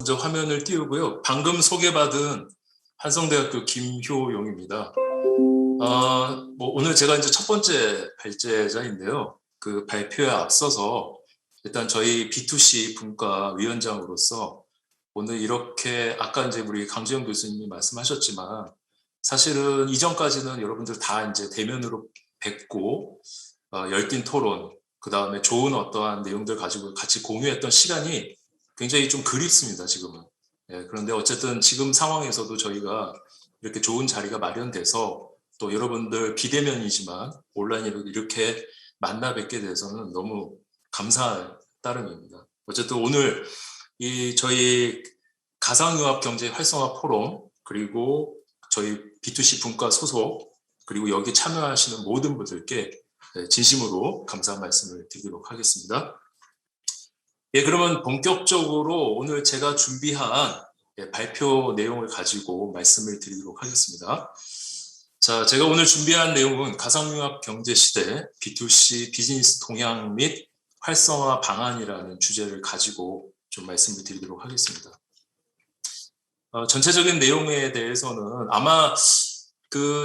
먼저 화면을 띄우고요. 방금 소개받은 한성대학교 김효용입니다. 오늘 제가 이제 첫 번째 발제자인데요. 그 발표에 앞서서 일단 저희 B2C 분과 위원장으로서 오늘 이렇게 아까 이제 우리 강주영 교수님이 말씀하셨지만 사실은 이전까지는 여러분들 다 이제 대면으로 뵙고 열띤 토론, 그 다음에 좋은 어떠한 내용들 가지고 같이 공유했던 시간이 굉장히 좀 그립습니다, 지금은. 예, 그런데 어쨌든 지금 상황에서도 저희가 이렇게 좋은 자리가 마련돼서 또 여러분들 비대면이지만 온라인으로 이렇게 만나 뵙게 돼서는 너무 감사한 따름입니다. 어쨌든 오늘 이 저희 가상융합 경제 활성화 포럼, 그리고 저희 B2C 분과 소속, 그리고 여기 참여하시는 모든 분들께 진심으로 감사한 말씀을 드리도록 하겠습니다. 예, 그러면 본격적으로 오늘 제가 준비한 발표 내용을 가지고 말씀을 드리도록 하겠습니다. 자, 제가 오늘 준비한 내용은 가상융합 경제 시대 B2C 비즈니스 동향 및 활성화 방안이라는 주제를 가지고 좀 말씀을 드리도록 하겠습니다. 전체적인 내용에 대해서는 아마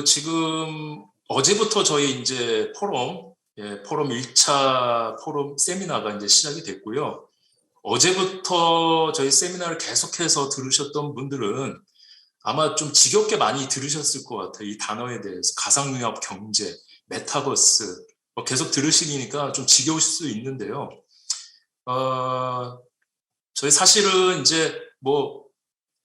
지금 어제부터 저희 이제 포럼 1차 포럼 세미나가 이제 시작이 됐고요. 어제부터 저희 세미나를 계속해서 들으셨던 분들은 아마 좀 지겹게 많이 들으셨을 것 같아요. 이 단어에 대해서 가상융합 경제, 메타버스 계속 들으시니까 좀 지겨우실 수 있는데요. 저희 사실은 이제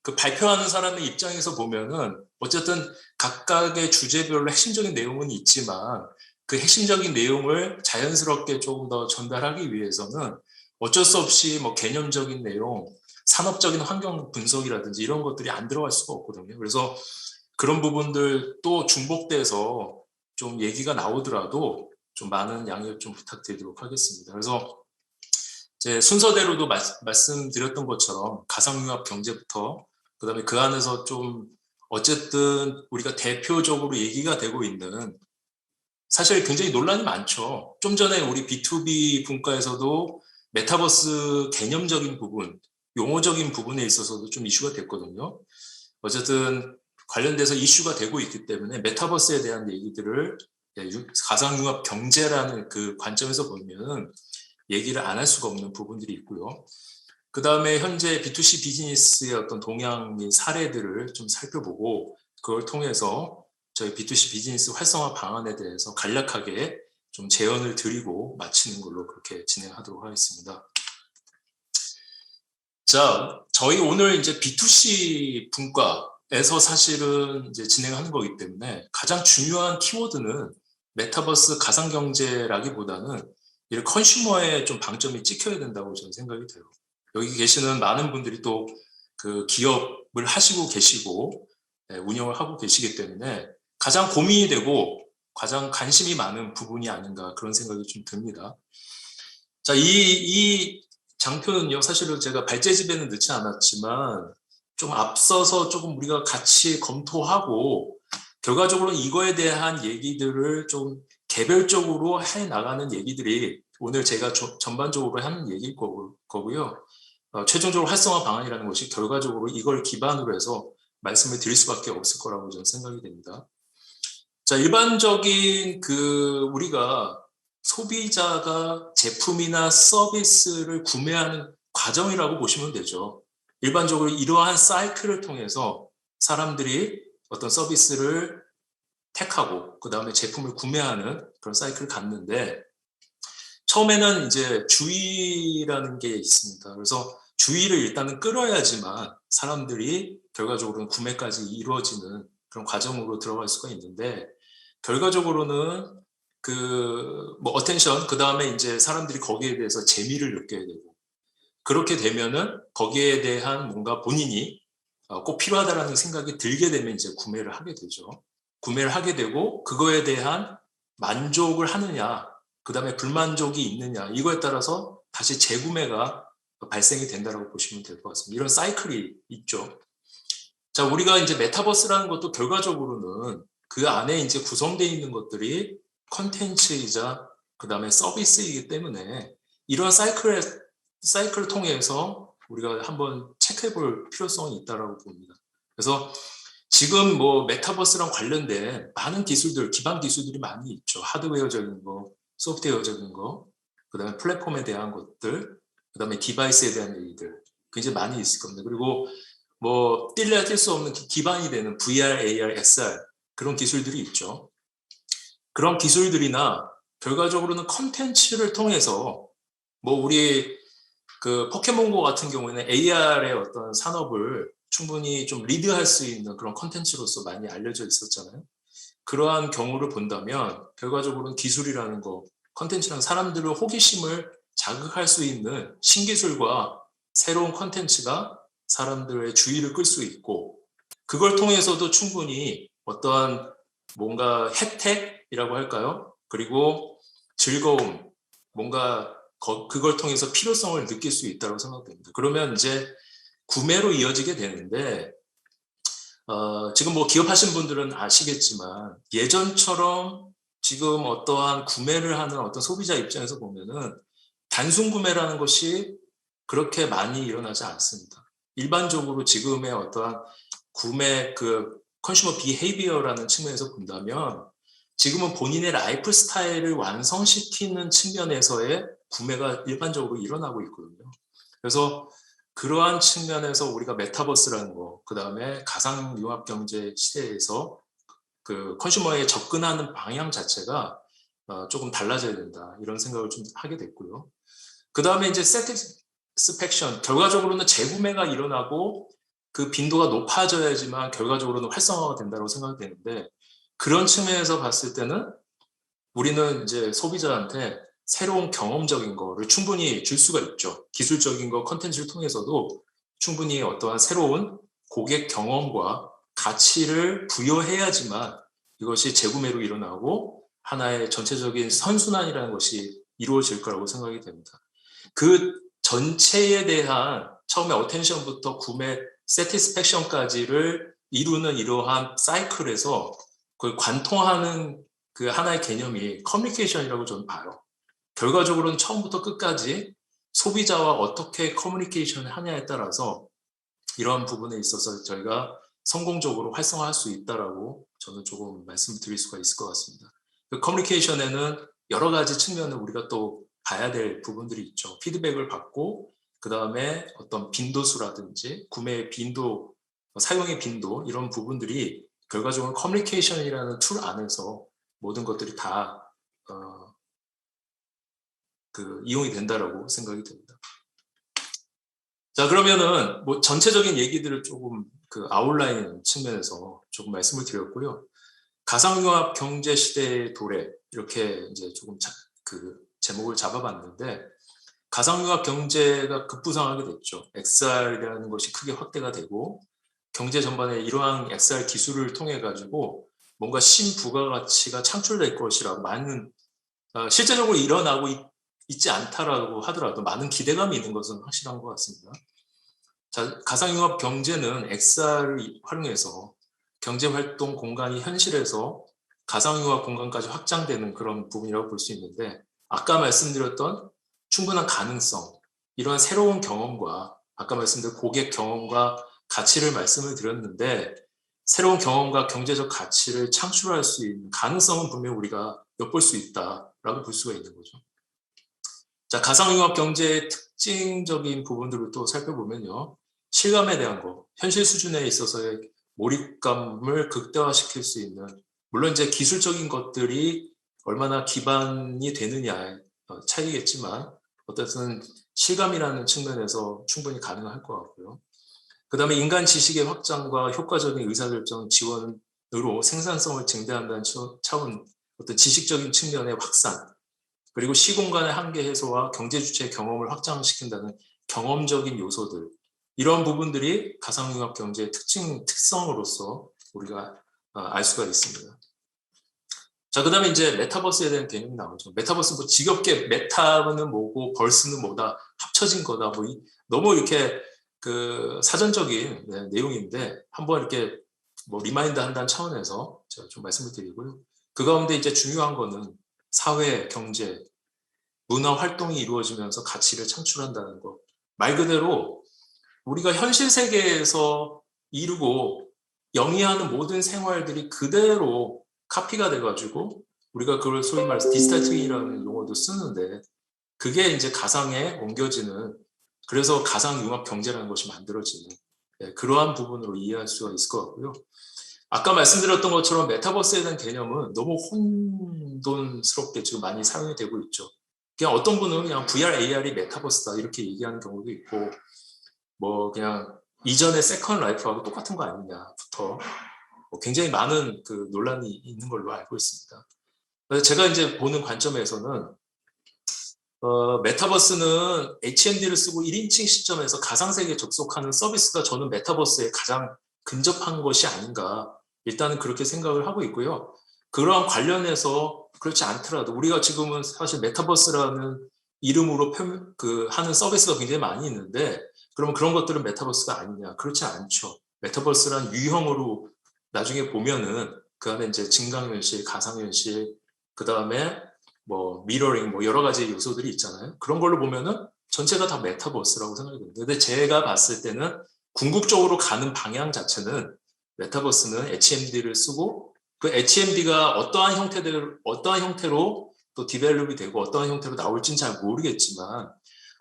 그 발표하는 사람의 입장에서 보면은 어쨌든 각각의 주제별로 핵심적인 내용은 있지만 그 핵심적인 내용을 자연스럽게 조금 더 전달하기 위해서는 어쩔 수 없이 개념적인 내용, 산업적인 환경 분석이라든지 이런 것들이 안 들어갈 수가 없거든요. 그래서 그런 부분들 또 중복돼서 좀 얘기가 나오더라도 좀 많은 양해 좀 부탁드리도록 하겠습니다. 그래서 제 순서대로도 말씀드렸던 것처럼 가상융합 경제부터 그다음에 그 안에서 좀 어쨌든 우리가 대표적으로 얘기가 되고 있는 사실 굉장히 논란이 많죠. 좀 전에 우리 B2B 분과에서도 메타버스 개념적인 부분, 용어적인 부분에 있어서도 좀 이슈가 됐거든요. 어쨌든 관련돼서 이슈가 되고 있기 때문에 메타버스에 대한 얘기들을 가상융합 경제라는 그 관점에서 보면 얘기를 안 할 수가 없는 부분들이 있고요. 그 다음에 현재 B2C 비즈니스의 어떤 동향 및 사례들을 좀 살펴보고 그걸 통해서 저희 B2C 비즈니스 활성화 방안에 대해서 간략하게 좀 제언을 드리고 마치는 걸로 그렇게 진행하도록 하겠습니다. 자, 저희 오늘 이제 B2C 분과에서 사실은 이제 진행하는 거기 때문에 가장 중요한 키워드는 메타버스 가상경제라기보다는 이 컨슈머에 좀 방점이 찍혀야 된다고 저는 생각이 돼요. 여기 계시는 많은 분들이 또 그 기업을 하시고 계시고 운영을 하고 계시기 때문에 가장 고민이 되고 가장 관심이 많은 부분이 아닌가 그런 생각이 좀 듭니다. 자, 이 장표는요, 사실은 제가 발제집에는 넣지 않았지만 좀 앞서서 조금 우리가 같이 검토하고 결과적으로 이거에 대한 얘기들을 좀 개별적으로 해 나가는 얘기들이 오늘 제가 전반적으로 하는 얘기일 거고요. 최종적으로 활성화 방안이라는 것이 결과적으로 이걸 기반으로 해서 말씀을 드릴 수밖에 없을 거라고 저는 생각이 됩니다. 자, 일반적인 우리가 소비자가 제품이나 서비스를 구매하는 과정이라고 보시면 되죠. 일반적으로 이러한 사이클을 통해서 사람들이 어떤 서비스를 택하고 그 다음에 제품을 구매하는 그런 사이클을 갖는데 처음에는 이제 주의라는 게 있습니다. 그래서 주의를 일단은 끌어야지만 사람들이 결과적으로는 구매까지 이루어지는 그런 과정으로 들어갈 수가 있는데 결과적으로는 어텐션, 그 다음에 이제 사람들이 거기에 대해서 재미를 느껴야 되고 그렇게 되면은 거기에 대한 뭔가 본인이 꼭 필요하다라는 생각이 들게 되면 이제 구매를 하게 되죠. 구매를 하게 되고 그거에 대한 만족을 하느냐, 그 다음에 불만족이 있느냐 이거에 따라서 다시 재구매가 발생이 된다고 보시면 될 것 같습니다. 이런 사이클이 있죠. 자, 우리가 이제 메타버스라는 것도 결과적으로는 그 안에 이제 구성되어 있는 것들이 컨텐츠이자 그 다음에 서비스이기 때문에 이런 사이클을 통해서 우리가 한번 체크해 볼 필요성이 있다고 봅니다. 그래서 지금 뭐 메타버스랑 관련된 많은 기술들, 기반 기술들이 많이 있죠. 하드웨어적인 거, 소프트웨어적인 거, 그다음에 플랫폼에 대한 것들, 그다음에 디바이스에 대한 얘기들 굉장히 많이 있을 겁니다. 그리고 뭐 뗄래야 뗄 수 없는 기반이 되는 VR, AR, XR 그런 기술들이 있죠. 그런 기술들이나 결과적으로는 컨텐츠를 통해서 뭐 우리 그 포켓몬고 같은 경우에는 AR의 어떤 산업을 충분히 좀 리드할 수 있는 그런 컨텐츠로서 많이 알려져 있었잖아요. 그러한 경우를 본다면 결과적으로는 기술이라는 거, 컨텐츠라는 사람들의 호기심을 자극할 수 있는 신기술과 새로운 컨텐츠가 사람들의 주의를 끌 수 있고, 그걸 통해서도 충분히 어떠한 뭔가 혜택이라고 할까요? 그리고 즐거움, 뭔가 그걸 통해서 필요성을 느낄 수 있다고 생각됩니다. 그러면 이제 구매로 이어지게 되는데, 지금 뭐 기업하신 분들은 아시겠지만 예전처럼 지금 어떠한 구매를 하는 어떤 소비자 입장에서 보면은 단순 구매라는 것이 그렇게 많이 일어나지 않습니다. 일반적으로 지금의 어떠한 구매 그 컨슈머 비헤이비어라는 측면에서 본다면 지금은 본인의 라이프 스타일을 완성시키는 측면에서의 구매가 일반적으로 일어나고 있거든요. 그래서 그러한 측면에서 우리가 메타버스라는 거, 그 다음에 가상융합 경제 시대에서 그 컨슈머에 접근하는 방향 자체가 조금 달라져야 된다, 이런 생각을 좀 하게 됐고요. 그 다음에 이제 세티스팩션, 결과적으로는 재구매가 일어나고 그 빈도가 높아져야지만 결과적으로는 활성화가 된다고 생각되는데, 그런 측면에서 봤을 때는 우리는 이제 소비자한테 새로운 경험적인 거를 충분히 줄 수가 있죠. 기술적인 거, 컨텐츠를 통해서도 충분히 어떠한 새로운 고객 경험과 가치를 부여해야지만 이것이 재구매로 일어나고 하나의 전체적인 선순환이라는 것이 이루어질 거라고 생각이 됩니다. 그 전체에 대한 처음에 어텐션부터 구매, 세티스팩션까지를 이루는 이러한 사이클에서 그걸 관통하는 그 하나의 개념이 커뮤니케이션이라고 저는 봐요. 결과적으로는 처음부터 끝까지 소비자와 어떻게 커뮤니케이션을 하냐에 따라서 이러한 부분에 있어서 저희가 성공적으로 활성화할 수 있다라고 저는 조금 말씀을 드릴 수가 있을 것 같습니다. 그 커뮤니케이션에는 여러 가지 측면을 우리가 또 봐야 될 부분들이 있죠. 피드백을 받고 그 다음에 어떤 빈도수라든지 구매의 빈도, 사용의 빈도, 이런 부분들이 결과적으로 커뮤니케이션이라는 툴 안에서 모든 것들이 다 이용이 된다라고 생각이 됩니다. 자, 그러면은 뭐 전체적인 얘기들을 조금 그 아웃라인 측면에서 조금 말씀을 드렸고요. 가상융합 경제 시대의 도래, 이렇게 이제 조금 그 제목을 잡아봤는데, 가상융합 경제가 급부상하게 됐죠. XR이라는 것이 크게 확대가 되고 경제 전반에 이러한 XR 기술을 통해 가지고 뭔가 신부가가치가 창출될 것이라고 많은 실제적으로 일어나고 있지 않다라고 하더라도 많은 기대감이 있는 것은 확실한 것 같습니다. 자, 가상융합 경제는 XR을 활용해서 경제활동 공간이 현실에서 가상융합 공간까지 확장되는 그런 부분이라고 볼 수 있는데, 아까 말씀드렸던 충분한 가능성, 이런 새로운 경험과 아까 말씀드린 고객 경험과 가치를 말씀을 드렸는데, 새로운 경험과 경제적 가치를 창출할 수 있는 가능성은 분명 우리가 엿볼 수 있다라고 볼 수가 있는 거죠. 자, 가상융합 경제의 특징적인 부분들을 또 살펴보면요. 실감에 대한 거, 현실 수준에 있어서의 몰입감을 극대화시킬 수 있는, 물론 이제 기술적인 것들이 얼마나 기반이 되느냐의 차이겠지만 어쨌든 실감이라는 측면에서 충분히 가능할 것 같고요. 그 다음에 인간 지식의 확장과 효과적인 의사결정 지원으로 생산성을 증대한다는 차원, 어떤 지식적인 측면의 확산, 그리고 시공간의 한계 해소와 경제 주체의 경험을 확장시킨다는 경험적인 요소들, 이런 부분들이 가상융합 경제의 특성으로서 우리가 알 수가 있습니다. 자, 그 다음에 이제 메타버스에 대한 개념이 나오죠. 메타버스 뭐 지겹게 메타는 뭐고 벌스는 뭐다, 합쳐진 거다, 뭐 너무 이렇게 그 사전적인 내용인데 한번 이렇게 뭐 리마인드 한다는 차원에서 제가 좀 말씀을 드리고요. 그 가운데 이제 중요한 거는 사회, 경제, 문화 활동이 이루어지면서 가치를 창출한다는 거. 말 그대로 우리가 현실 세계에서 이루고 영위하는 모든 생활들이 그대로 카피가 돼가지고 우리가 그걸 소위 말해서 디지털 트윈이라는 용어도 쓰는데 그게 이제 가상에 옮겨지는 그래서 가상융합 경제라는 것이 만들어지는 그러한 부분으로 이해할 수가 있을 것 같고요. 아까 말씀드렸던 것처럼 메타버스에 대한 개념은 너무 혼돈스럽게 지금 많이 사용이 되고 있죠. 그냥 어떤 분은 그냥 VR, AR이 메타버스다 이렇게 얘기하는 경우도 있고 뭐 그냥 이전의 세컨 라이프하고 똑같은 거 아니냐부터 굉장히 많은 그 논란이 있는 걸로 알고 있습니다. 그래서 제가 이제 보는 관점에서는 메타버스는 HMD를 쓰고 1인칭 시점에서 가상세계에 접속하는 서비스가 저는 메타버스에 가장 근접한 것이 아닌가 일단은 그렇게 생각을 하고 있고요. 그러한 관련해서 그렇지 않더라도 우리가 지금은 사실 메타버스라는 이름으로 하는 서비스가 굉장히 많이 있는데 그러면 그런 것들은 메타버스가 아니냐 그렇지 않죠. 메타버스란 유형으로 나중에 보면은 그 안에 이제 증강현실, 가상현실 그 다음에 뭐 미러링 뭐 여러 가지 요소들이 있잖아요. 그런 걸로 보면은 전체가 다 메타버스라고 생각이 됩니다. 근데 제가 봤을 때는 궁극적으로 가는 방향 자체는 메타버스는 HMD를 쓰고 그 HMD가 어떠한 형태로 또 디벨롭이 되고 어떠한 형태로 나올지는 잘 모르겠지만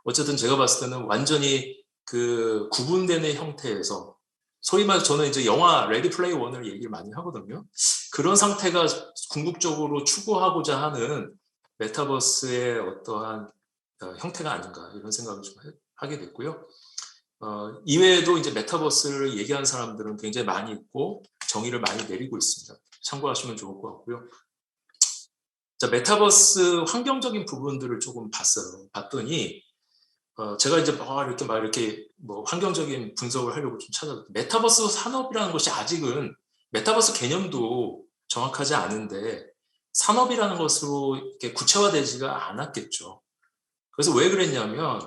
어쨌든 제가 봤을 때는 완전히 그 구분되는 형태에서 소위 말해서 저는 이제 영화 레디 플레이 원을 얘기를 많이 하거든요. 그런 상태가 궁극적으로 추구하고자 하는 메타버스의 어떠한 형태가 아닌가 이런 생각을 좀 하게 됐고요. 이외에도 이제 메타버스를 얘기하는 사람들은 굉장히 많이 있고 정의를 많이 내리고 있습니다. 참고하시면 좋을 것 같고요. 자, 메타버스 환경적인 부분들을 조금 봤더니 제가 이제 이렇게 뭐 환경적인 분석을 하려고 좀 찾아봤는데 메타버스 산업이라는 것이 아직은 메타버스 개념도 정확하지 않은데 산업이라는 것으로 이렇게 구체화되지가 않았겠죠. 그래서 왜 그랬냐면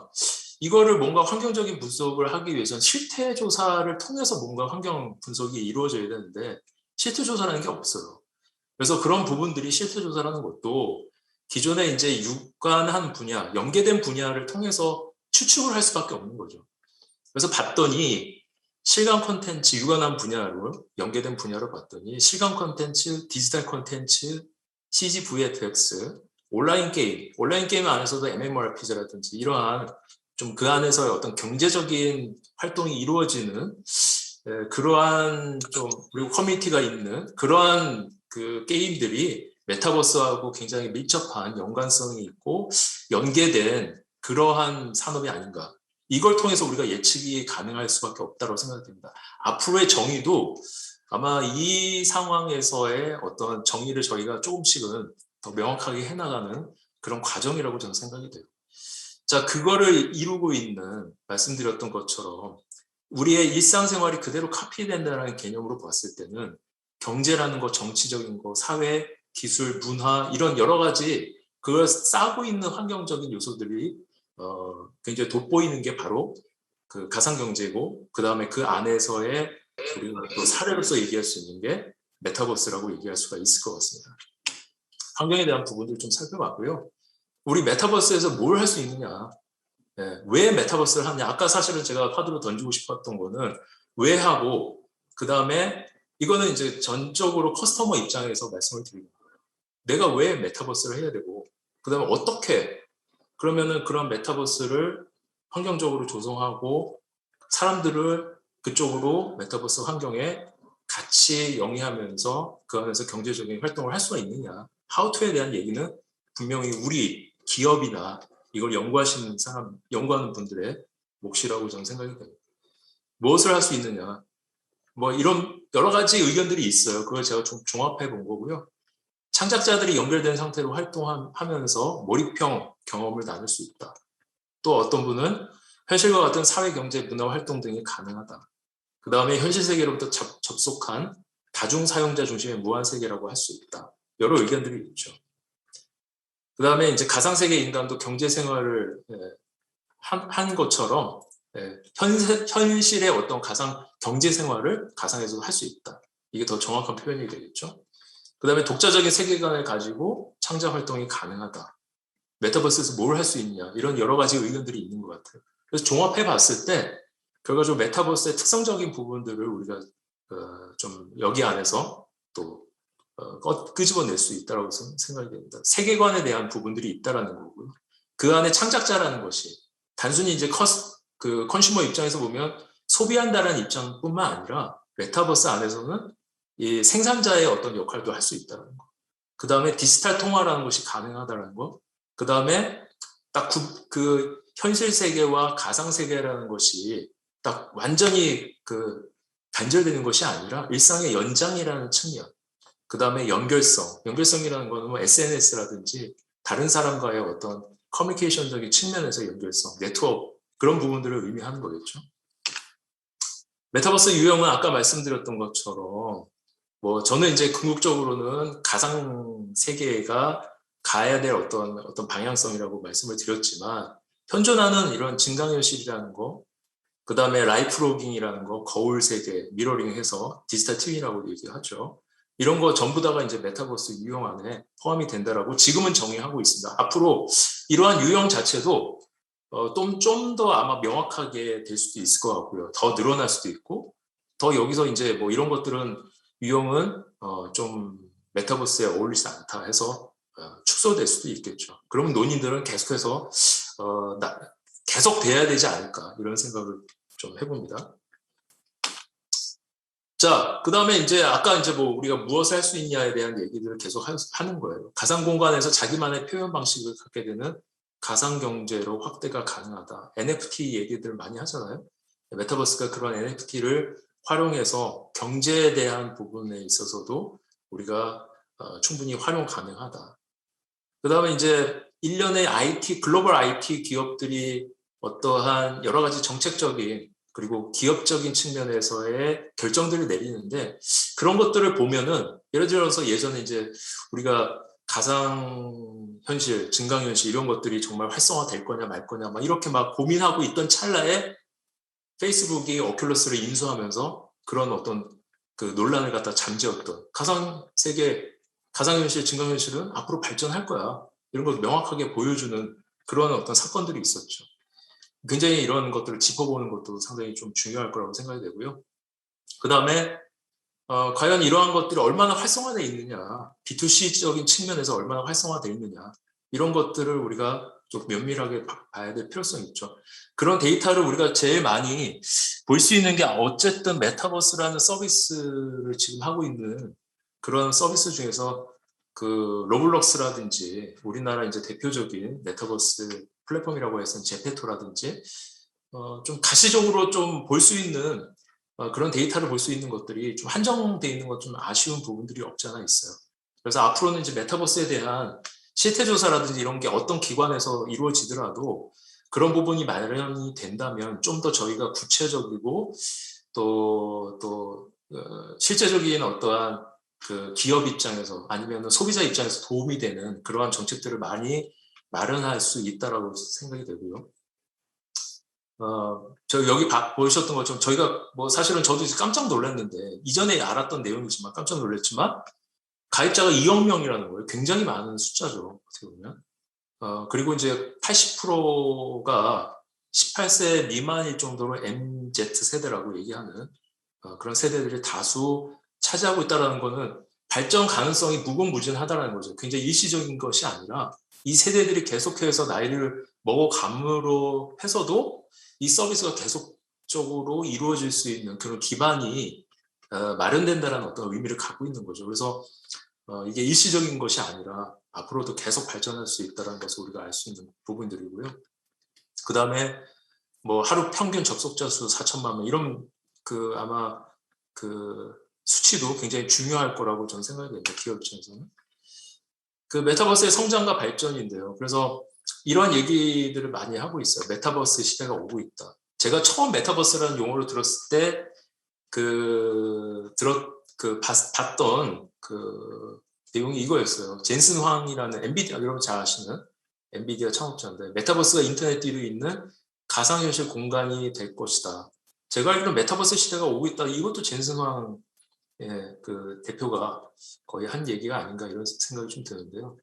이거를 뭔가 환경적인 분석을 하기 위해서는 실태 조사를 통해서 뭔가 환경 분석이 이루어져야 되는데 실태 조사라는 게 없어요. 그래서 그런 부분들이 실태 조사라는 것도 기존에 이제 육관한 분야, 연계된 분야를 통해서 추측을 할 수밖에 없는 거죠. 그래서 봤더니 실감 콘텐츠, 육안한 분야로 연계된 분야로 봤더니 실감 콘텐츠, 디지털 콘텐츠, CG VFX, 온라인 게임 안에서도 MMORPG라든지 이러한 좀 그 안에서의 어떤 경제적인 활동이 이루어지는 그러한 좀 그리고 커뮤니티가 있는 그러한 그 게임들이 메타버스하고 굉장히 밀접한 연관성이 있고 연계된 그러한 산업이 아닌가. 이걸 통해서 우리가 예측이 가능할 수밖에 없다고 생각됩니다. 앞으로의 정의도 아마 이 상황에서의 어떤 정의를 저희가 조금씩은 더 명확하게 해나가는 그런 과정이라고 저는 생각이 돼요. 자, 그거를 이루고 있는 말씀드렸던 것처럼 우리의 일상생활이 그대로 카피된다는 개념으로 봤을 때는 경제라는 거, 정치적인 거, 사회, 기술, 문화 이런 여러 가지 그걸 싸고 있는 환경적인 요소들이 굉장히 돋보이는 게 바로 그 가상경제고 그 다음에 그 안에서의 우리가 또 사례로서 얘기할 수 있는 게 메타버스라고 얘기할 수가 있을 것 같습니다. 환경에 대한 부분들 좀 살펴봤고요. 우리 메타버스에서 뭘 할 수 있느냐? 왜 메타버스를 하냐? 아까 사실은 제가 카드로 던지고 싶었던 거는 왜 하고 그 다음에 이거는 이제 전적으로 커스터머 입장에서 말씀을 드리는 거예요. 내가 왜 메타버스를 해야 되고 그 다음에 어떻게 그러면은 그런 메타버스를 환경적으로 조성하고 사람들을 그쪽으로 메타버스 환경에 같이 영위하면서 그 안에서 경제적인 활동을 할 수가 있느냐. How to에 대한 얘기는 분명히 우리 기업이나 이걸 연구하시는 사람, 연구하는 분들의 몫이라고 저는 생각이 됩니다. 무엇을 할 수 있느냐. 뭐 이런 여러 가지 의견들이 있어요. 그걸 제가 좀 종합해 본 거고요. 창작자들이 연결된 상태로 활동하면서 몰입형 경험을 나눌 수 있다. 또 어떤 분은 현실과 같은 사회, 경제, 문화 활동 등이 가능하다. 그 다음에 현실 세계로부터 접속한 다중 사용자 중심의 무한 세계라고 할 수 있다. 여러 의견들이 있죠. 그 다음에 이제 가상세계 인간도 경제 생활을 한 것처럼 현실의 어떤 가상 경제 생활을 가상에서도 할 수 있다. 이게 더 정확한 표현이 되겠죠. 그 다음에 독자적인 세계관을 가지고 창작 활동이 가능하다. 메타버스에서 뭘 할 수 있냐 이런 여러 가지 의견들이 있는 것 같아요. 그래서 종합해 봤을 때 결과적으로 메타버스의 특성적인 부분들을 우리가 좀 여기 안에서 또 끄집어낼 수 있다고 생각이 됩니다. 세계관에 대한 부분들이 있다라는 거고요. 그 안에 창작자라는 것이 단순히 이제 그 컨슈머 입장에서 보면 소비한다는 입장뿐만 아니라 메타버스 안에서는 이 생산자의 어떤 역할도 할 수 있다는 거. 그 다음에 디지털 통화라는 것이 가능하다는 거. 그 다음에 딱 그 현실 세계와 가상 세계라는 것이 딱 완전히 그 단절되는 것이 아니라 일상의 연장이라는 측면. 그 다음에 연결성이라는 거는 뭐 SNS라든지 다른 사람과의 어떤 커뮤니케이션적인 측면에서 연결성, 네트워크 그런 부분들을 의미하는 거겠죠. 메타버스 유형은 아까 말씀드렸던 것처럼 뭐 저는 이제 궁극적으로는 가상 세계가 가야 될 어떤 방향성이라고 말씀을 드렸지만 현존하는 이런 증강현실이라는 거, 그 다음에 라이프로깅이라는 거, 거울 세계, 미러링해서 디지털 트윈이라고 얘기하죠. 이런 거 전부 다가 이제 메타버스 유형 안에 포함이 된다라고 지금은 정의하고 있습니다. 앞으로 이러한 유형 자체도 좀 더 아마 명확하게 될 수도 있을 것 같고요. 더 늘어날 수도 있고, 더 여기서 이제 뭐 이런 것들은 유형은 좀 메타버스에 어울리지 않다 해서 축소될 수도 있겠죠. 그러면 논의들은 계속해서 계속 돼야 되지 않을까 이런 생각을 좀 해봅니다. 자, 그 다음에 이제 아까 이제 뭐 우리가 무엇을 할 수 있냐에 대한 얘기들을 계속 하는 거예요. 가상 공간에서 자기만의 표현 방식을 갖게 되는 가상 경제로 확대가 가능하다. NFT 얘기들 많이 하잖아요. 메타버스가 그런 NFT를 활용해서 경제에 대한 부분에 있어서도 우리가 충분히 활용 가능하다. 그 다음에 이제 일련의 글로벌 IT 기업들이 어떠한 여러 가지 정책적인 그리고 기업적인 측면에서의 결정들을 내리는데 그런 것들을 보면은 예를 들어서 예전에 이제 우리가 가상현실, 증강현실 이런 것들이 정말 활성화될 거냐 말 거냐 막 이렇게 막 고민하고 있던 찰나에 페이스북이 오큘러스를 인수하면서 그런 어떤 그 논란을 갖다 잠재웠던 가상세계, 가상현실, 증강현실은 앞으로 발전할 거야. 이런 걸 명확하게 보여주는 그런 어떤 사건들이 있었죠. 굉장히 이런 것들을 짚어보는 것도 상당히 좀 중요할 거라고 생각이 되고요. 그 다음에 과연 이러한 것들이 얼마나 활성화되어 있느냐, B2C적인 측면에서 얼마나 활성화되어 있느냐 이런 것들을 우리가 좀 면밀하게 봐야 될 필요성이 있죠. 그런 데이터를 우리가 제일 많이 볼 수 있는 게 어쨌든 메타버스라는 서비스를 지금 하고 있는 그런 서비스 중에서 그 로블록스라든지 우리나라 이제 대표적인 메타버스 플랫폼이라고 해서 제페토라든지 좀 가시적으로 좀 볼 수 있는 그런 데이터를 볼 수 있는 것들이 좀 한정되어 있는 것 좀 아쉬운 부분들이 없지 않아 있어요. 그래서 앞으로는 이제 메타버스에 대한 실태 조사라든지 이런 게 어떤 기관에서 이루어지더라도 그런 부분이 마련이 된다면 좀 더 저희가 구체적이고 또 실제적인 어떠한 그 기업 입장에서 아니면 소비자 입장에서 도움이 되는 그러한 정책들을 많이 마련할 수 있다라고 생각이 되고요. 저 여기 보셨던 것처럼 저희가 뭐 사실은 저도 깜짝 놀랐는데 이전에 알았던 내용이지만 깜짝 놀랐지만 가입자가 2억 명이라는 거예요. 굉장히 많은 숫자죠. 어떻게 보면. 그리고 이제 80%가 18세 미만일 정도로 MZ 세대라고 얘기하는 그런 세대들이 다수 차지하고 있다는 거는 발전 가능성이 무궁무진하다는 거죠. 굉장히 일시적인 것이 아니라 이 세대들이 계속해서 나이를 먹어감으로 해서도 이 서비스가 계속적으로 이루어질 수 있는 그런 기반이 마련된다는 어떤 의미를 갖고 있는 거죠. 그래서 이게 일시적인 것이 아니라 앞으로도 계속 발전할 수 있다는 것을 우리가 알 수 있는 부분들이고요. 그 다음에 뭐 하루 평균 접속자 수 4천만 명 이런 그 아마 그 수치도 굉장히 중요할 거라고 저는 생각이 됩니다. 기업 입장에서는. 그 메타버스의 성장과 발전인데요. 그래서 이러한 얘기들을 많이 하고 있어요. 메타버스 시대가 오고 있다. 제가 처음 메타버스라는 용어를 들었을 때 봤던 그 내용이 이거였어요. 젠슨 황이라는 엔비디아, 여러분 잘 아시는 엔비디아 창업자인데 메타버스가 인터넷 뒤로 있는 가상현실 공간이 될 것이다. 제가 알기로는 메타버스 시대가 오고 있다. 이것도 젠슨 황 그 대표가 거의 한 얘기가 아닌가 이런 생각이 좀 드는데요.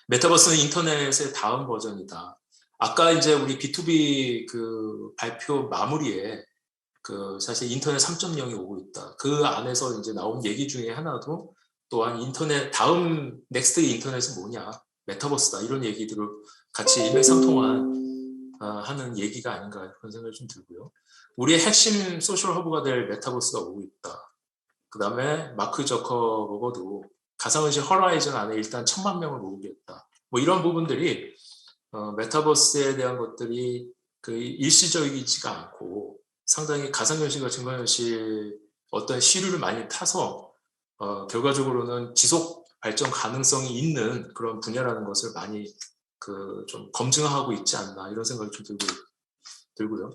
메타버스는 인터넷의 다음 버전이다. 아까 이제 우리 B2B 그 발표 마무리에 그 사실 인터넷 3.0이 오고 있다. 그 안에서 이제 나온 얘기 중에 하나도 또한 인터넷 다음 넥스트 인터넷은 뭐냐, 메타버스다 이런 얘기들을 같이 일맥상통한 하는 얘기가 아닌가 그런 생각이 좀 들고요. 우리의 핵심 소셜 허브가 될 메타버스가 오고 있다. 그 다음에 마크 저커버거도 가상현실 허라이즌 안에 일단 1,000만 명을 모으겠다. 뭐 이런 부분들이 메타버스에 대한 것들이 그 일시적이지가 않고 상당히 가상현실과 증강현실 어떤 시류를 많이 타서 결과적으로는 지속 발전 가능성이 있는 그런 분야라는 것을 많이 그 좀 검증하고 있지 않나 이런 생각이 좀 들고요.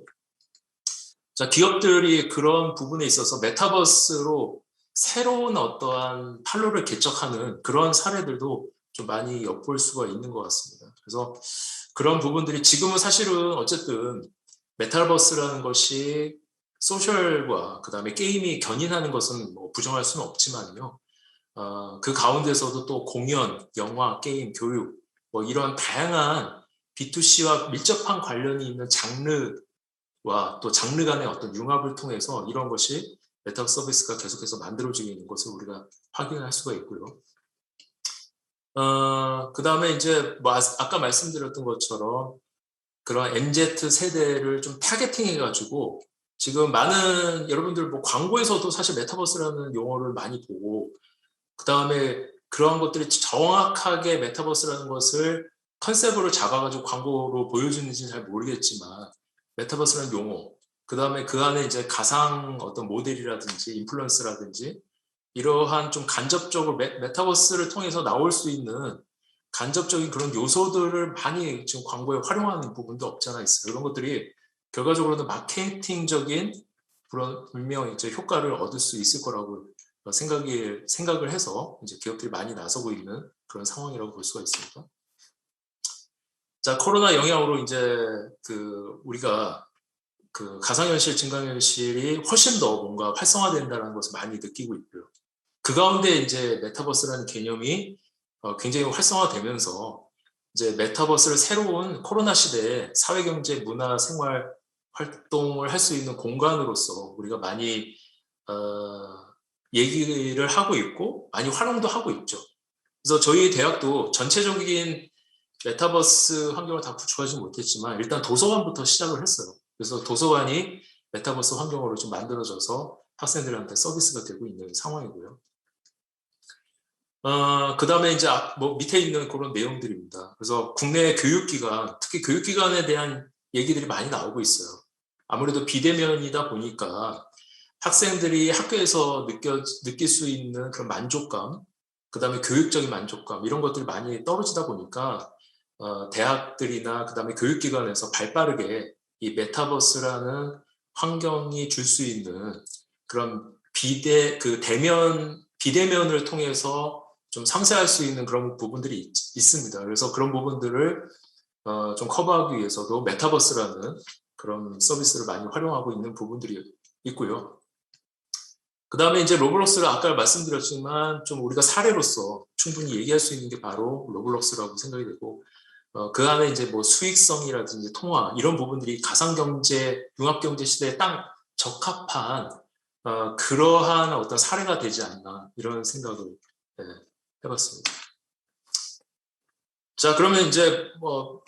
자, 기업들이 그런 부분에 있어서 메타버스로 새로운 어떠한 판로를 개척하는 그런 사례들도 좀 많이 엿볼 수가 있는 것 같습니다. 그래서 그런 부분들이 지금은 사실은 어쨌든 메타버스라는 것이 소셜과 그 다음에 게임이 견인하는 것은 뭐 부정할 수는 없지만요. 그 가운데서도 또 공연, 영화, 게임, 교육 뭐 이런 다양한 B2C와 밀접한 관련이 있는 장르와 또 장르 간의 어떤 융합을 통해서 이런 것이 메타 서비스가 계속해서 만들어지고 있는 것을 우리가 확인할 수가 있고요. 그 다음에 이제 뭐 아까 말씀드렸던 것처럼 그런 MZ 세대를 좀 타겟팅 해가지고 지금 많은 여러분들 뭐 광고에서도 사실 메타버스라는 용어를 많이 보고 그 다음에 그런 것들이 정확하게 메타버스라는 것을 컨셉으로 잡아가지고 광고로 보여주는지는 잘 모르겠지만 메타버스라는 용어 그 다음에 그 안에 이제 가상 어떤 모델이라든지 인플루언스라든지 이러한 좀 간접적으로 메타버스를 통해서 나올 수 있는 간접적인 그런 요소들을 많이 지금 광고에 활용하는 부분도 없지 않아 있어요. 이런 것들이 결과적으로는 마케팅적인 그런 분명 이제 효과를 얻을 수 있을 거라고 생각을 해서 이제 기업들이 많이 나서고 있는 그런 상황이라고 볼 수가 있습니다. 자, 코로나 영향으로 이제 그 우리가 그 가상현실, 증강현실이 훨씬 더 뭔가 활성화된다는 것을 많이 느끼고 있고요. 그 가운데 이제 메타버스라는 개념이 굉장히 활성화되면서 이제 메타버스를 새로운 코로나 시대에 사회경제, 문화, 생활 활동을 할 수 있는 공간으로서 우리가 많이 얘기를 하고 있고 많이 활용도 하고 있죠. 그래서 저희 대학도 전체적인 메타버스 환경을 다 구축하지 못했지만 일단 도서관부터 시작을 했어요. 그래서 도서관이 메타버스 환경으로 좀 만들어져서 학생들한테 서비스가 되고 있는 상황이고요. 그 다음에 이제 뭐 밑에 있는 그런 내용들입니다. 그래서 국내 교육기관, 특히 교육기관에 대한 얘기들이 많이 나오고 있어요. 아무래도 비대면이다 보니까 학생들이 학교에서 느낄 수 있는 그런 만족감, 그 다음에 교육적인 만족감, 이런 것들이 많이 떨어지다 보니까 대학들이나 그 다음에 교육기관에서 발빠르게 이 메타버스라는 환경이 줄 수 있는 그런 비대면을 통해서 좀 상쇄할 수 있는 그런 부분들이 있습니다. 그래서 그런 부분들을 좀 커버하기 위해서도 메타버스라는 그런 서비스를 많이 활용하고 있는 부분들이 있고요. 그 다음에 이제 로블록스를 아까 말씀드렸지만 좀 우리가 사례로서 충분히 얘기할 수 있는 게 바로 로블록스라고 생각이 되고 그 안에 이제 뭐 수익성이라든지 통화 이런 부분들이 가상경제, 융합경제 시대에 딱 적합한 그러한 어떤 사례가 되지 않나 이런 생각을 해봤습니다. 자, 그러면 이제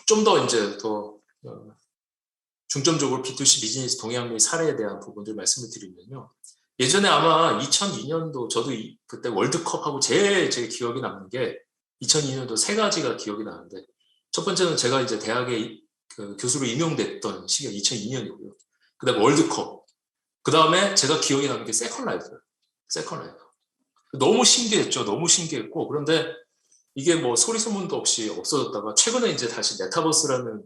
좀 더 이제 더 중점적으로 B2C 비즈니스 동향 및 사례에 대한 부분들 말씀을 드리면요. 예전에 아마 2002년도 저도 그때 월드컵하고 제일 제 기억이 남는 게 2002년도 세 가지가 기억이 나는데 첫 번째는 제가 이제 대학에 그 교수로 임용됐던 시기가 2002년이고요. 그 다음에 월드컵. 그 다음에 제가 기억이 나는 게 세컨라이프예요. 세컨라이프. 너무 신기했죠. 너무 신기했고 그런데 이게 뭐 소리 소문도 없이 없어졌다가 최근에 이제 다시 메타버스라는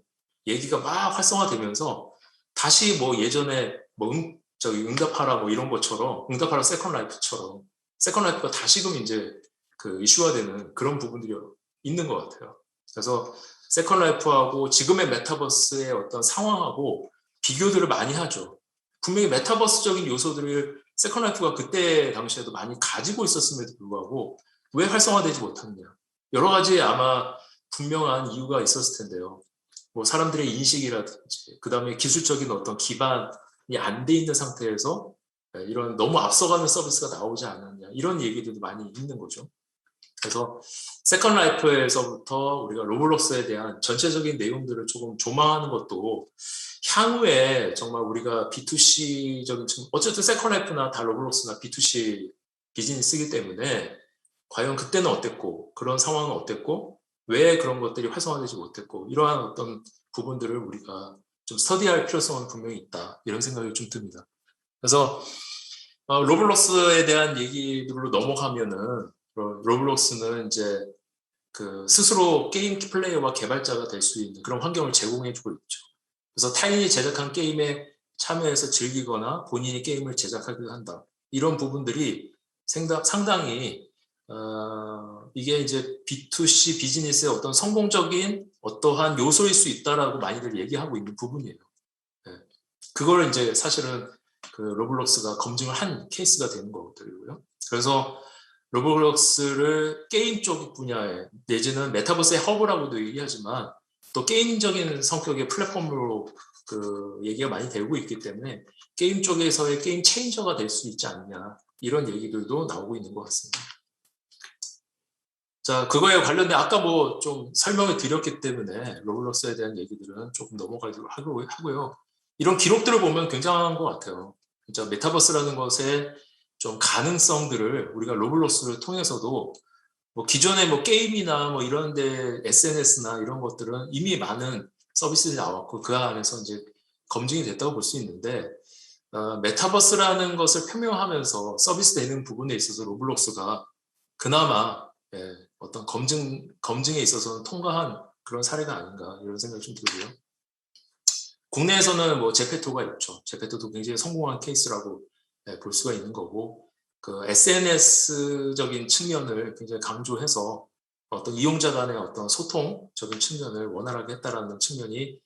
얘기가 막 활성화되면서 다시 뭐 예전에 뭐 저기 응답하라 뭐 이런 것처럼 응답하라 세컨라이프처럼 세컨라이프가 다시금 이제 그 이슈화되는 그런 부분들이 있는 것 같아요. 그래서 세컨라이프하고 지금의 메타버스의 어떤 상황하고 비교들을 많이 하죠. 분명히 메타버스적인 요소들을 세컨라이프가 그때 당시에도 많이 가지고 있었음에도 불구하고 왜 활성화되지 못했냐. 여러 가지 아마 분명한 이유가 있었을 텐데요. 뭐 사람들의 인식이라든지 그다음에 기술적인 어떤 기반이 안 돼 있는 상태에서 이런 너무 앞서가는 서비스가 나오지 않았냐 이런 얘기들도 많이 있는 거죠. 그래서 세컨 라이프에서부터 우리가 로블록스에 대한 전체적인 내용들을 조금 조망하는 것도 향후에 정말 우리가 B2C적인 어쨌든 세컨 라이프나 다 로블록스나 B2C 비즈니스이기 때문에 과연 그때는 어땠고 그런 상황은 어땠고 왜 그런 것들이 활성화되지 못했고 이러한 어떤 부분들을 우리가 좀 스터디할 필요성은 분명히 있다 이런 생각이 좀 듭니다. 그래서 로블록스에 대한 얘기로 넘어가면은 로블록스는 이제 그 스스로 게임 플레이어와 개발자가 될 수 있는 그런 환경을 제공해주고 있죠. 그래서 타인이 제작한 게임에 참여해서 즐기거나 본인이 게임을 제작하기도 한다. 이런 부분들이 상당히 이게 이제 B2C 비즈니스의 어떤 성공적인 어떠한 요소일 수 있다라고 많이들 얘기하고 있는 부분이에요. 네. 그걸 이제 사실은 그 로블록스가 검증을 한 케이스가 되는 거거든요. 그래서 로블록스를 게임 쪽 분야에 내지는 메타버스의 허브라고도 얘기하지만 또 게임적인 성격의 플랫폼으로 그 얘기가 많이 되고 있기 때문에 게임 쪽에서의 게임 체인저가 될 수 있지 않냐 이런 얘기들도 나오고 있는 것 같습니다. 자, 그거에 관련된 아까 뭐 좀 설명을 드렸기 때문에 로블록스에 대한 얘기들은 조금 넘어가기로 하고요. 이런 기록들을 보면 굉장한 것 같아요. 진짜 메타버스라는 것의 좀 가능성들을 우리가 로블록스를 통해서도 뭐 기존의 뭐 게임이나 뭐 이런데 SNS나 이런 것들은 이미 많은 서비스들이 나왔고 그 안에서 이제 검증이 됐다고 볼 수 있는데 메타버스라는 것을 표명하면서 서비스 되는 부분에 있어서 로블록스가 그나마 어떤 검증에 있어서는 통과한 그런 사례가 아닌가 이런 생각이 좀 들고요. 국내에서는 뭐 제페토가 있죠. 제페토도 굉장히 성공한 케이스라고 볼 수가 있는 거고 그 SNS적인 측면을 굉장히 강조해서 어떤 이용자 간의 어떤 소통적인 측면을 원활하게 했다라는 측면이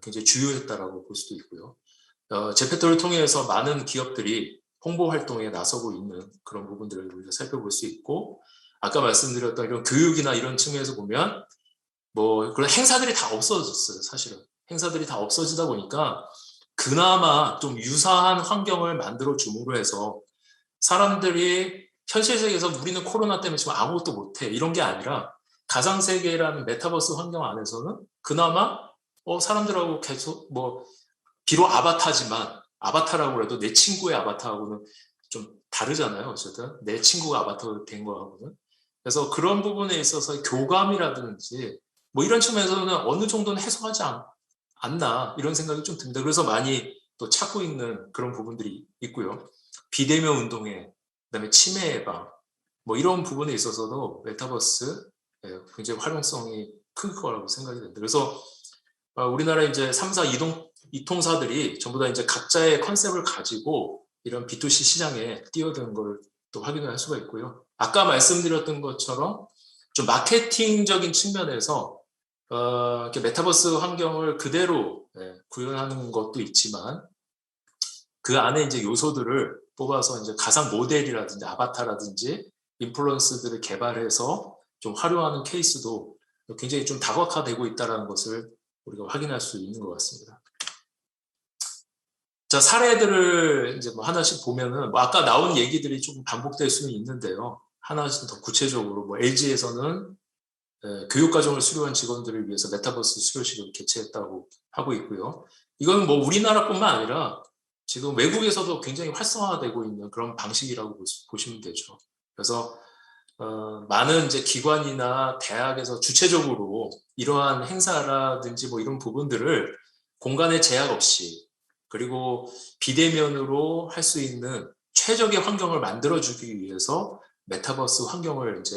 굉장히 주요했다라고 볼 수도 있고요. 제페토를 통해서 많은 기업들이 홍보 활동에 나서고 있는 그런 부분들을 우리가 살펴볼 수 있고 아까 말씀드렸던 이런 교육이나 이런 측면에서 보면 뭐 그런 행사들이 다 없어졌어요. 사실은 행사들이 다 없어지다 보니까 그나마 좀 유사한 환경을 만들어 줌으로 해서 사람들이 현실 세계에서 우리는 코로나 때문에 지금 아무것도 못해 이런 게 아니라 가상 세계라는 메타버스 환경 안에서는 그나마 사람들하고 계속 뭐 비록 아바타지만 아바타라고 해도 내 친구의 아바타하고는 좀 다르잖아요. 어쨌든 내 친구가 아바타로 된 거하고는. 그래서 그런 부분에 있어서 교감이라든지 뭐 이런 측면에서는 어느 정도는 해소하지 않나 이런 생각이 좀 듭니다. 그래서 많이 또 찾고 있는 그런 부분들이 있고요. 비대면 운동회, 그다음에 치매 예방 뭐 이런 부분에 있어서도 메타버스 굉장히 활용성이 큰 거라고 생각이 됩니다. 그래서 우리나라 이제 3사 이통사들이 전부 다 이제 각자의 컨셉을 가지고 이런 B2C 시장에 뛰어드는 걸 또 확인을 할 수가 있고요. 아까 말씀드렸던 것처럼 좀 마케팅적인 측면에서 이렇게 메타버스 환경을 그대로 구현하는 것도 있지만 그 안에 이제 요소들을 뽑아서 이제 가상 모델이라든지 아바타라든지 인플루언서들을 개발해서 좀 활용하는 케이스도 굉장히 좀 다각화되고 있다는 것을 우리가 확인할 수 있는 것 같습니다. 자, 사례들을 이제 뭐 하나씩 보면은 뭐 아까 나온 얘기들이 조금 반복될 수는 있는데요. 하나씩 더 구체적으로 뭐 LG에서는 교육과정을 수료한 직원들을 위해서 메타버스 수료식을 개최했다고 하고 있고요. 이건 뭐 우리나라뿐만 아니라 지금 외국에서도 굉장히 활성화되고 있는 그런 방식이라고 보시면 되죠. 그래서 많은 이제 기관이나 대학에서 주체적으로 이러한 행사라든지 뭐 이런 부분들을 공간의 제약 없이 그리고 비대면으로 할 수 있는 최적의 환경을 만들어주기 위해서 메타버스 환경을 이제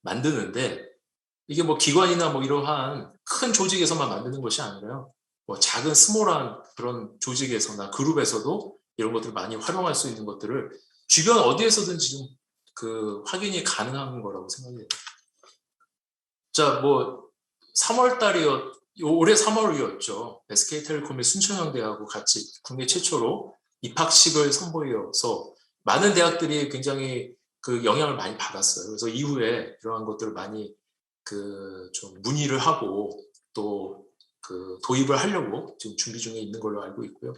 만드는데 이게 뭐 기관이나 뭐 이러한 큰 조직에서만 만드는 것이 아니라요. 뭐 작은 스몰한 그런 조직에서나 그룹에서도 이런 것들을 많이 활용할 수 있는 것들을 주변 어디에서든 지금 그 확인이 가능한 거라고 생각해요. 자, 뭐 3월 달이었 올해 3월이었죠. SK텔레콤의 순천향대하고 같이 국내 최초로 입학식을 선보여서 많은 대학들이 굉장히 그 영향을 많이 받았어요. 그래서 이후에 이러한 것들을 많이 그 좀 문의를 하고 또 그 도입을 하려고 지금 준비 중에 있는 걸로 알고 있고요.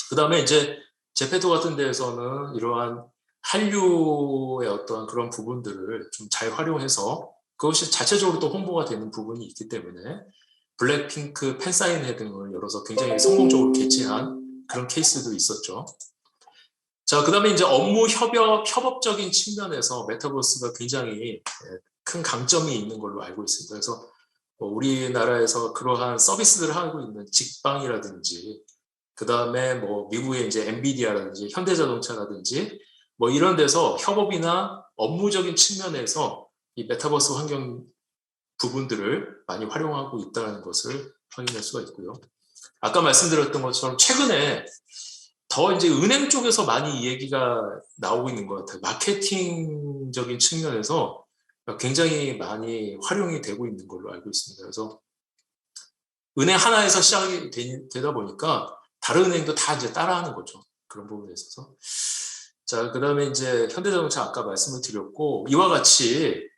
그 다음에 이제 제페토 같은 데에서는 이러한 한류의 어떤 그런 부분들을 좀 잘 활용해서 그것이 자체적으로 또 홍보가 되는 부분이 있기 때문에 블랙핑크 팬사인회 등을 열어서 굉장히 성공적으로 개최한 그런 케이스도 있었죠. 자, 그 다음에 이제 업무 협업적인 측면에서 메타버스가 굉장히 큰 강점이 있는 걸로 알고 있습니다. 그래서 우리나라에서 그러한 서비스들을 하고 있는 직방이라든지, 그 다음에 뭐 미국의 이제 엔비디아라든지 현대자동차라든지 뭐 이런 데서 협업이나 업무적인 측면에서 이 메타버스 환경 부분들을 많이 활용하고 있다는 것을 확인할 수가 있고요. 아까 말씀드렸던 것처럼 최근에 더 이제 은행 쪽에서 많이 이 얘기가 나오고 있는 것 같아요. 마케팅적인 측면에서 굉장히 많이 활용이 되고 있는 걸로 알고 있습니다. 그래서 은행 하나에서 시작이 되다 보니까 다른 은행도 다 이제 따라하는 거죠. 그런 부분에 있어서. 자, 그 다음에 이제 현대자동차 아까 말씀을 드렸고, 이와 같이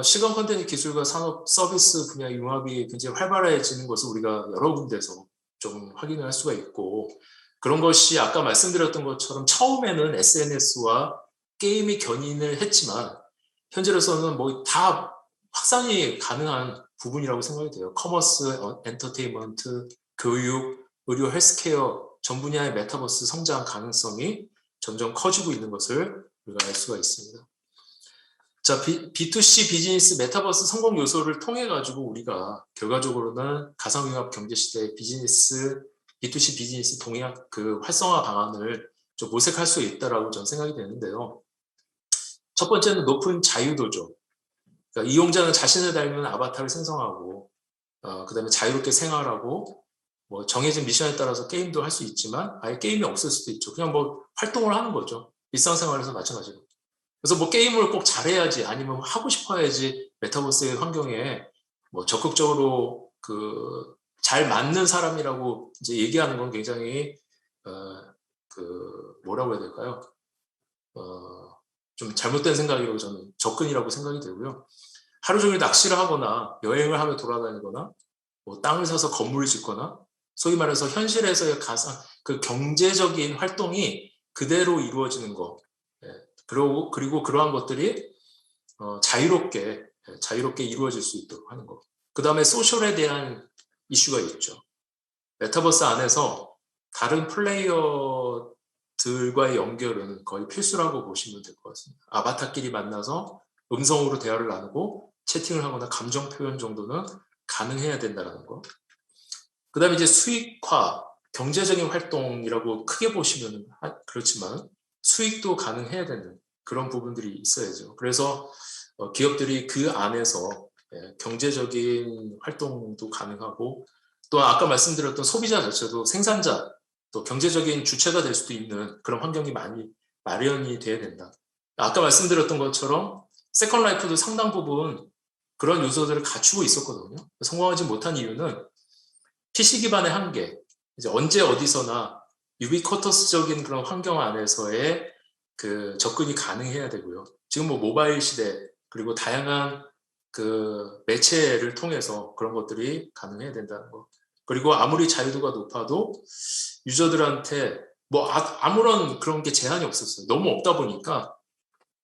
시각 콘텐츠 기술과 산업 서비스 분야 융합이 굉장히 활발해지는 것을 우리가 여러 군데서 좀 확인을 할 수가 있고, 그런 것이 아까 말씀드렸던 것처럼 처음에는 SNS와 게임이 견인을 했지만 현재로서는 뭐 다 확산이 가능한 부분이라고 생각이 돼요. 커머스, 엔터테인먼트, 교육, 의료, 헬스케어 전 분야의 메타버스 성장 가능성이 점점 커지고 있는 것을 우리가 알 수가 있습니다. 자, B2C 비즈니스 메타버스 성공 요소를 통해 가지고 우리가 결과적으로는 가상융합 경제 시대의 B2C 비즈니스 동향 그 활성화 방안을 좀 모색할 수 있다라고 저는 생각이 되는데요. 첫 번째는 높은 자유도죠. 그러니까 이용자는 자신을 닮은 아바타를 생성하고, 그다음에 자유롭게 생활하고, 뭐 정해진 미션에 따라서 게임도 할 수 있지만 아예 게임이 없을 수도 있죠. 그냥 뭐 활동을 하는 거죠. 일상생활에서 마찬가지로. 그래서 뭐 게임을 꼭 잘해야지 아니면 하고 싶어야지 메타버스의 환경에 뭐 적극적으로 그 잘 맞는 사람이라고 이제 얘기하는 건 굉장히 그 뭐라고 해야 될까요? 좀 잘못된 생각이라고 저는 접근이라고 생각이 되고요. 하루 종일 낚시를 하거나 여행을 하며 돌아다니거나 뭐 땅을 사서 건물을 짓거나 소위 말해서 현실에서의 가상 그 경제적인 활동이 그대로 이루어지는 거. 그리고 그러한 것들이 자유롭게 이루어질 수 있도록 하는 거. 그 다음에 소셜에 대한 이슈가 있죠. 메타버스 안에서 다른 플레이어들과의 연결은 거의 필수라고 보시면 될 것 같습니다. 아바타끼리 만나서 음성으로 대화를 나누고 채팅을 하거나 감정 표현 정도는 가능해야 된다는 거. 그 다음에 이제 수익화, 경제적인 활동이라고 크게 보시면 그렇지만 수익도 가능해야 되는 그런 부분들이 있어야죠. 그래서 기업들이 그 안에서 경제적인 활동도 가능하고 또 아까 말씀드렸던 소비자 자체도 생산자 또 경제적인 주체가 될 수도 있는 그런 환경이 많이 마련이 돼야 된다. 아까 말씀드렸던 것처럼 세컨 라이프도 상당 부분 그런 요소들을 갖추고 있었거든요. 성공하지 못한 이유는 PC 기반의 한계, 이제 언제 어디서나 유비쿼터스적인 그런 환경 안에서의 그 접근이 가능해야 되고요. 지금 뭐 모바일 시대 그리고 다양한 그 매체를 통해서 그런 것들이 가능해야 된다는 거. 그리고 아무리 자유도가 높아도 유저들한테 뭐 아무런 그런 게 제한이 없었어요. 너무 없다 보니까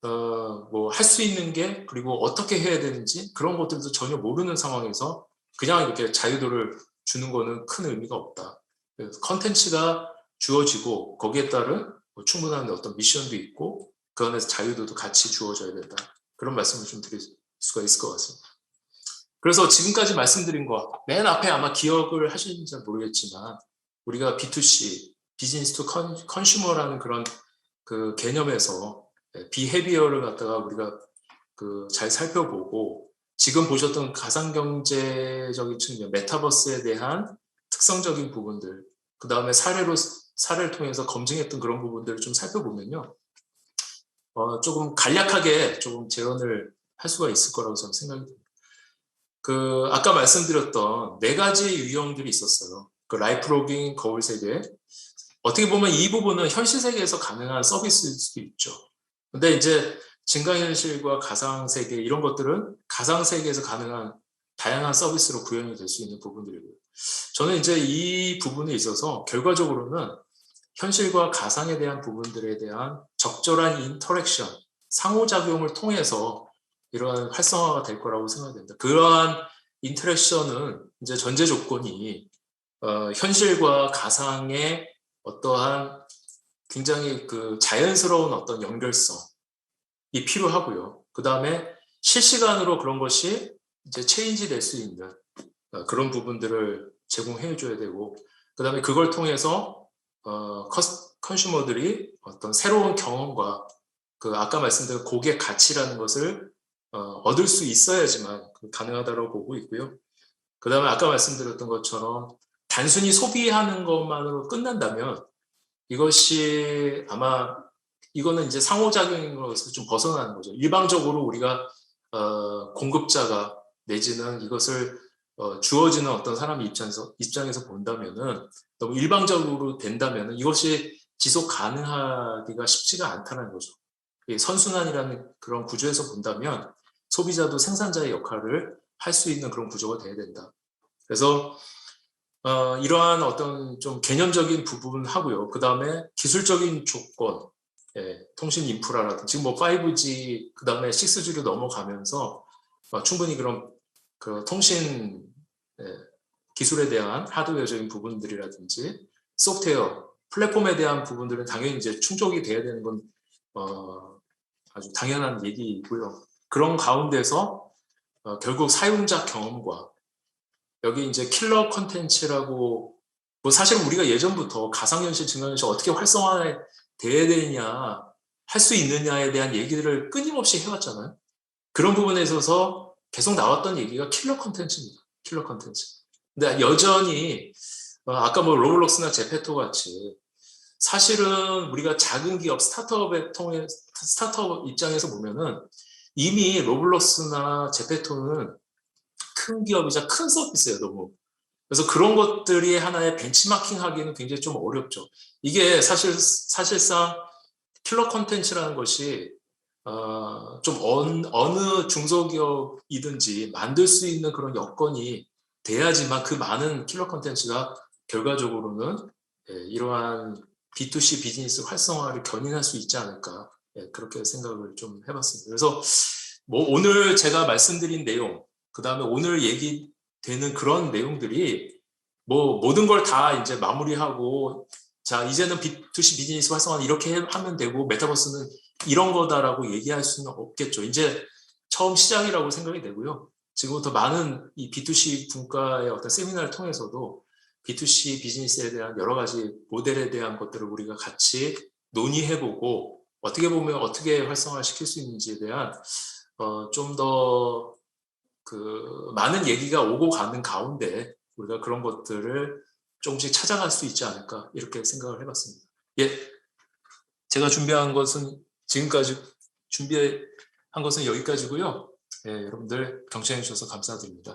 뭐 할 수 있는 게 그리고 어떻게 해야 되는지 그런 것들도 전혀 모르는 상황에서 그냥 이렇게 자유도를 주는 거는 큰 의미가 없다. 그래서 컨텐츠가 주어지고 거기에 따른 뭐 충분한 어떤 미션도 있고 그 안에서 자유도도 같이 주어져야 된다. 그런 말씀을 좀 드릴 수가 있을 것 같습니다. 그래서 지금까지 말씀드린 거 맨 앞에 아마 기억을 하시는지 모르겠지만 우리가 B2C, 비즈니스 투 컨슈머라는 그런 그 개념에서 비헤비어를 갖다가 우리가 그 잘 살펴보고 지금 보셨던 가상경제적인 측면, 메타버스에 대한 특성적인 부분들, 그 다음에 사례를 통해서 검증했던 그런 부분들을 좀 살펴보면요. 조금 간략하게 조금 재현을 할 수가 있을 거라고 저는 생각이 듭니다. 그 아까 말씀드렸던 4가지 유형들이 있었어요. 그 라이프 로깅, 거울 세계. 어떻게 보면 이 부분은 현실 세계에서 가능한 서비스일 수도 있죠. 근데 이제 증강현실과 가상세계 이런 것들은 가상세계에서 가능한 다양한 서비스로 구현이 될 수 있는 부분들이고요. 저는 이제 이 부분에 있어서 결과적으로는 현실과 가상에 대한 부분들에 대한 적절한 인터랙션, 상호작용을 통해서 이러한 활성화가 될 거라고 생각됩니다. 그러한 인터랙션은 이제 전제 조건이 현실과 가상의 어떠한 굉장히 그 자연스러운 어떤 연결성이 필요하고요. 그 다음에 실시간으로 그런 것이 이제 체인지 될 수 있는 그런 부분들을 제공해 줘야 되고, 그 다음에 그걸 통해서 컨슈머들이 어떤 새로운 경험과 그 아까 말씀드린 고객 가치라는 것을 얻을 수 있어야지만 가능하다고 보고 있고요. 그 다음에 아까 말씀드렸던 것처럼 단순히 소비하는 것만으로 끝난다면 이것이 아마 이거는 이제 상호작용인 것에서 좀 벗어나는 거죠. 일방적으로 우리가 공급자가 내지는 이것을 주어지는 어떤 사람의 입장에서 본다면은 너무 일방적으로 된다면은 이것이 지속 가능하기가 쉽지가 않다는 거죠. 선순환이라는 그런 구조에서 본다면 소비자도 생산자의 역할을 할 수 있는 그런 구조가 돼야 된다. 그래서 이러한 어떤 좀 개념적인 부분 하고요. 그 다음에 기술적인 조건, 통신 인프라라든지 지금 뭐 5G, 그 다음에 6G로 넘어가면서 충분히 그런 그 통신 기술에 대한 하드웨어적인 부분들이라든지 소프트웨어, 플랫폼에 대한 부분들은 당연히 이제 충족이 돼야 되는 건 아주 당연한 얘기이고요. 그런 가운데서 결국 사용자 경험과 여기 이제 킬러 컨텐츠라고 뭐 사실은 우리가 예전부터 가상현실, 증강현실 어떻게 활성화돼야 되느냐, 할 수 있느냐에 대한 얘기들을 끊임없이 해왔잖아요. 그런 부분에 있어서 계속 나왔던 얘기가 킬러 컨텐츠입니다. 킬러 컨텐츠. 근데 여전히 아까 뭐 로블록스나 제페토 같이 사실은 우리가 작은 기업 스타트업 입장에서 보면은 이미 로블록스나 제페토는 큰 기업이자 큰 서비스예요, 너무. 그래서 그런 것들이 하나의 벤치마킹 하기는 굉장히 좀 어렵죠. 이게 사실상 킬러 콘텐츠라는 것이 좀 어느 중소기업이든지 만들 수 있는 그런 여건이 돼야지만 그 많은 킬러 콘텐츠가 결과적으로는 이러한 B2C 비즈니스 활성화를 견인할 수 있지 않을까, 그렇게 생각을 좀 해봤습니다. 그래서 뭐 오늘 제가 말씀드린 내용, 그 다음에 오늘 얘기되는 그런 내용들이 뭐 모든 걸 다 이제 마무리하고 자 이제는 B2C 비즈니스 활성화는 이렇게 하면 되고 메타버스는 이런 거다라고 얘기할 수는 없겠죠. 이제 처음 시작이라고 생각이 되고요. 지금부터 많은 이 B2C 분과의 어떤 세미나를 통해서도 B2C 비즈니스에 대한 여러 가지 모델에 대한 것들을 우리가 같이 논의해보고 어떻게 보면 어떻게 활성화시킬 수 있는지에 대한 좀 더 그 많은 얘기가 오고 가는 가운데 우리가 그런 것들을 조금씩 찾아갈 수 있지 않을까 이렇게 생각을 해봤습니다. 예, 제가 준비한 것은 지금까지 준비한 것은 여기까지고요. 예, 여러분들 경청해 주셔서 감사드립니다.